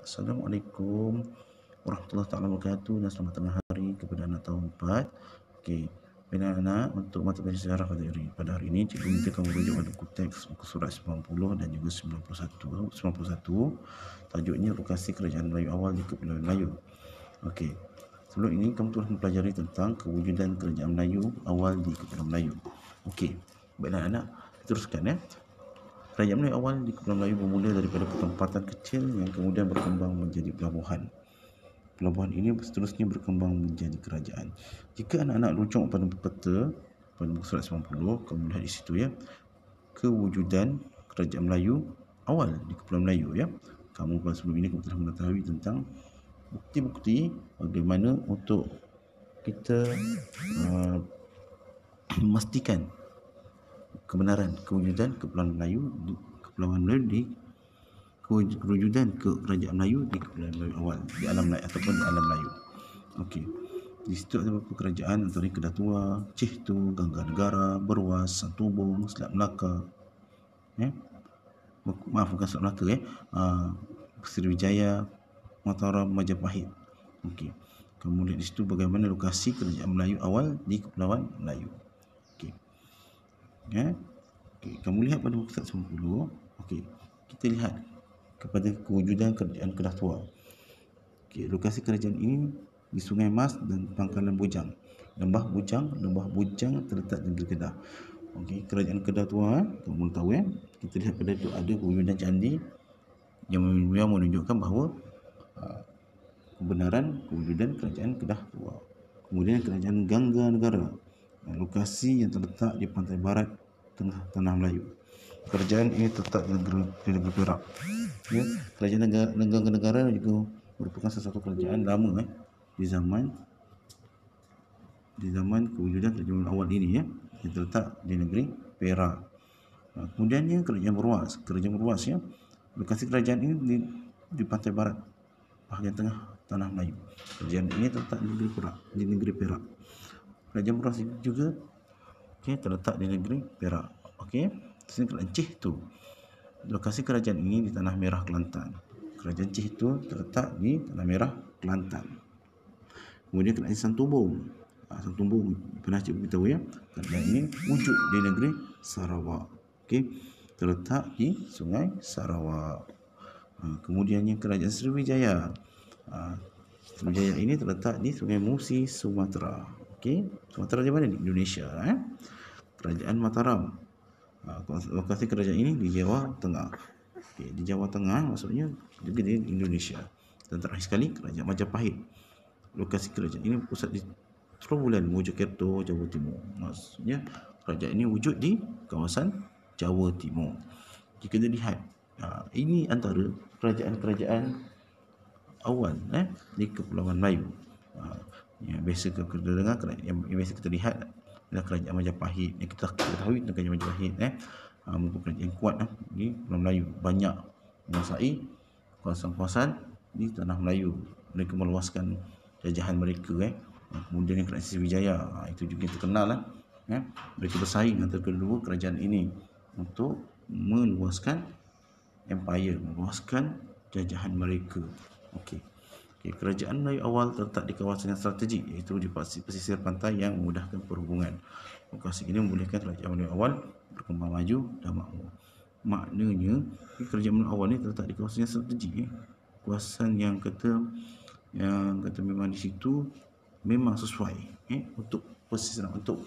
Assalamualaikum warahmatullahi taala wabarakatuh dan selamat tengah hari kepada anak tahun 4. Okey, bina anak untuk mata pelajaran sejarah pada hari ini cikgu minta kamu rujuk pada buku teks muka surat 90 dan juga 91. Tajuknya lokasi kerajaan Melayu awal di Kepulauan Melayu. Okey. Sebelum ini kamu telah mempelajari tentang kewujudan kerajaan Melayu awal di Kepulauan Melayu. Okey. Baiklah anak, teruskan ya. Kerajaan Melayu awal di Kepulauan Melayu bermula daripada pertempatan kecil yang kemudian berkembang menjadi pelabuhan. Pelabuhan ini seterusnya berkembang menjadi kerajaan. Jika anak-anak rujuk pada peta pada muka surat 90, kamu lihat di situ ya, kewujudan kerajaan Melayu awal di Kepulauan Melayu ya. Kamu pada sebelum ini kamu telah mengetahui tentang bukti-bukti bagaimana untuk kita memastikan kebenaran kewujudan Kepulauan Melayu di kewujudan kerajaan Melayu di Kepulauan Melayu awal di alam Melayu ataupun di alam Melayu. Okey. Di situ ada beberapa kerajaan antara Kedah Tua, Cihtu, Gangga Negara, Berwas, Santubong, Selat Melaka. Bukan Selat Melaka Sriwijaya, Mataram, Majapahit. Okey. Kamu lihat di situ bagaimana lokasi kerajaan Melayu awal di Kepulauan Melayu. Okey. Okey, kamu lihat pada muka surat 90. Okey, kita lihat kepada kewujudan kerajaan Kedah Tua. Okey, lokasi kerajaan ini di Sungai Mas dan Pangkalan Bujang. Lembah Bujang terletak di negeri Kedah. Okey, kerajaan Kedah Tua, kamu tahu ya. Kita lihat pada itu ada kewujudan candi yang menunjukkan bahawa kebenaran kewujudan kerajaan Kedah Tua. Kemudian kerajaan Gangga Negara, lokasi yang terletak di pantai barat tengah tanah Melayu. Kerajaan ini terletak di negeri Perak. Ya, kerajaan Gangga Negara juga merupakan salah satu kerajaan lama di zaman kewujudan kerajaan awal ini ya, yang terletak di negeri Perak. Kemudiannya kerajaan Berwas ya. Lokasi kerajaan ini di pantai barat bahagian tengah tanah Melayu. Kerajaan ini terletak di negeri Perak. Kerajaan Berwas juga terletak di negeri Perak. Okey, sini kerajaan Cihtu. Lokasi kerajaan ini di Tanah Merah, Kelantan. Kerajaan Cihtu terletak di Tanah Merah, Kelantan. Kemudian kerajaan Santubong. Santubong pernah cikgu beritahu ya, kerajaan ini wujud di negeri Sarawak. Okey, terletak di Sungai Sarawak. Kemudiannya kerajaan Sriwijaya. Sriwijaya ini terletak di Sungai Musi, Sumatera. Okey, Sumatera di mana? Di Indonesia. Kerajaan Mataram. Lokasi kerajaan ini di Jawa Tengah. Okey, di Jawa Tengah maksudnya juga di Indonesia. Dan terakhir sekali kerajaan Majapahit. Lokasi kerajaan ini pusat di Trowulan, Mojokerto, Jawa Timur. Maksudnya kerajaan ini wujud di kawasan Jawa Timur. Jika kita lihat, ini antara kerajaan-kerajaan awal di Kepulauan Melayu. Yang biasa kita dengar, yang biasa kita lihat adalah kerajaan Majapahit. Yang kita ketahui tentang kerajaan Majapahit merupakan kerajaan kuat di Kepulauan Melayu. Banyak menguasai kawasan-kawasan di tanah Melayu. Mereka meluaskan jajahan mereka. Kemudian yang kerajaan Sriwijaya, itu juga terkenal mereka bersaing antara kedua kerajaan ini untuk meluaskan empire, meluaskan jajahan mereka. Okey. Kerajaan Melayu awal terletak di kawasan yang strategik, iaitu di pesisir pantai yang memudahkan perhubungan. Lokasi ini membolehkan kerajaan Melayu awal berkembang maju dan makmur. Maknanya kerajaan Melayu awal ini terletak di kawasan yang strategik. Kawasan yang kata memang di situ memang sesuai untuk pesisir, untuk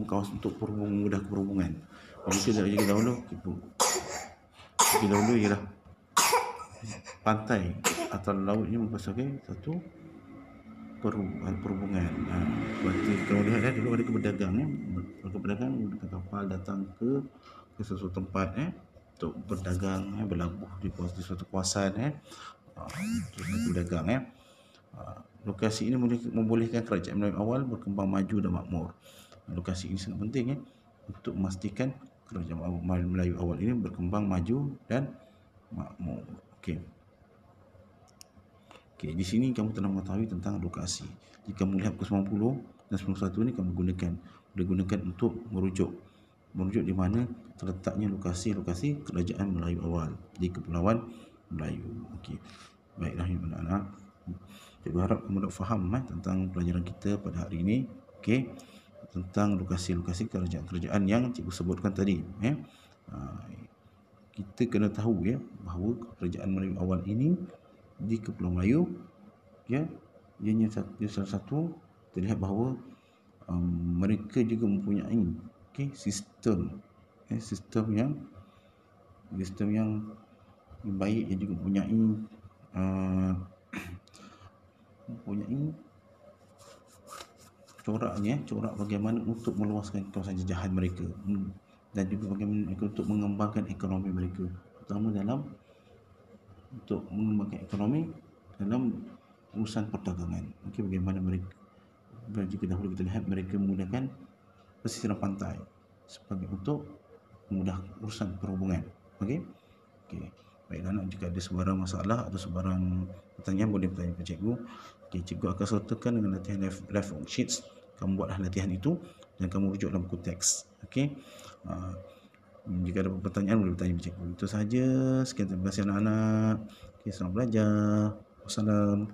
kawasan untuk mudah perhubungan. Jika dahulu ialah pantai atau laut ini merupakan satu perhubungan. Berarti kalau lihat dulu ada keberdagang menggunakan kapal datang ke sesuatu tempat untuk berdagang, berlabuh di suatu kawasan berdagang. Lokasi ini membolehkan kerajaan Melayu awal berkembang maju dan makmur. Lokasi ini sangat penting untuk memastikan kerajaan Melayu awal ini berkembang maju dan makmur. Okey, di sini kamu telah mengetahui tentang lokasi. Jika melihat pukul 90 dan 91 ini kamu gunakan untuk merujuk di mana terletaknya lokasi kerajaan Melayu awal di Kepulauan Melayu. Okey. Baiklah anak-anak. Cikgu harap kamu dah faham tentang pelajaran kita pada hari ini. Okey. Tentang lokasi-lokasi kerajaan-kerajaan yang cikgu sebutkan tadi. Kita kena tahu bahawa kerajaan Melayu awal ini di Kepulauan Melayu, ianya salah satu terlihat bahawa mereka juga mempunyai sistem yang baik, yang juga mempunyai corak bagaimana untuk meluaskan kawasan jajahan mereka, dan juga bagaimana mereka untuk mengembangkan ekonomi mereka, terutama untuk mengembangkan ekonomi dalam urusan perdagangan. Bagaimana mereka, jika dahulu kita lihat mereka menggunakan pesisir pantai sebagai untuk memudah urusan perhubungan. Okey. Baiklah anak, jika ada sebarang masalah atau sebarang pertanyaan boleh bertanya kepada cikgu. Cikgu akan sertakan dengan latihan live worksheets. Kamu buatlah latihan itu dan kamu rujuk dalam buku teks. Okey. Jika ada pertanyaan boleh bertanya kepada cikgu. Itu sahaja. Sekian, terima kasih anak-anak. Selamat belajar. Wassalam.